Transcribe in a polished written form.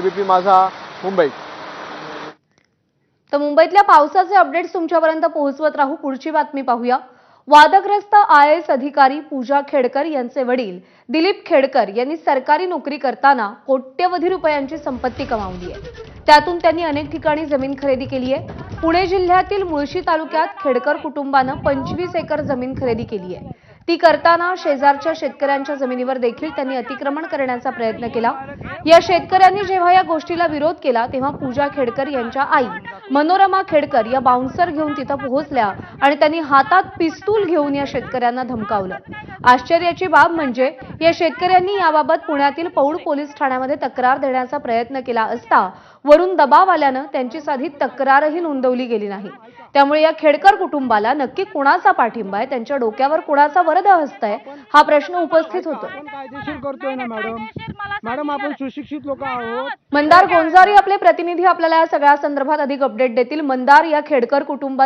ABP माझा, मुंबई। तर मुंबईतल्या पावसाचे अपडेट्स तुमच्यापर्यंत पोहोचवत राहू। पुढची बातमी पाहूया। वादग्रस्त IAS अधिकारी पूजा खेडकर यांचे वडील दिलीप खेडकर यांनी सरकारी नोकरी करताना कोट्यवधी रुपयांची संपत्ती कमावली आहे। त्यातून त्यांनी अनेक ठिकाणी जमीन खरेदी केली आहे। पुणे जिल्ह्यातील मुळशी तालुक्यात खेडकर कुटुंबानं 25 एकर जमीन खरेदी केली आहे। ती करताना शेजारच्या शेतकऱ्यांच्या जमिनीवर देखील त्यांनी अतिक्रमण करण्याचा प्रयत्न केला। या शेतकऱ्यांनी जेव्हा या गोष्टीला विरोध केला तेव्हा पूजा खेडकर यांच्या आई मनोरमा खेडकर या बाउन्सर घेऊन तिथं पोहोचल्या आणि त्यांनी हातात पिस्तूल घेऊन या शेतकऱ्यांना धमकावलं। आश्चर्याची बाब म्हणजे या शेतकऱ्यांनी याबाबत पुण्यातील पौड पोलीस ठाण्यामध्ये तक्रार देण्याचा प्रयत्न केला असता वरून दबाव आल्यानं त्यांची साधी तक्रारही नोंदवली गेली नाही। त्यामुळे या खेडकर कुटुंबाला नक्की कुणाचा पाठिंबा आहे, त्यांच्या डोक्यावर कुणाचा वरद हस्त आहे, हा प्रश्न उपस्थित होतो। कायदेशीर करतोय ना मॅडम आपण सुशिक्षित लोक आहोत। मंदार गोंजारी आपले प्रतिनिधी आपल्याला या सगळ्या संदर्भात अधिक अपडेट देतील। मंदार, या खेडकर कुटुंबात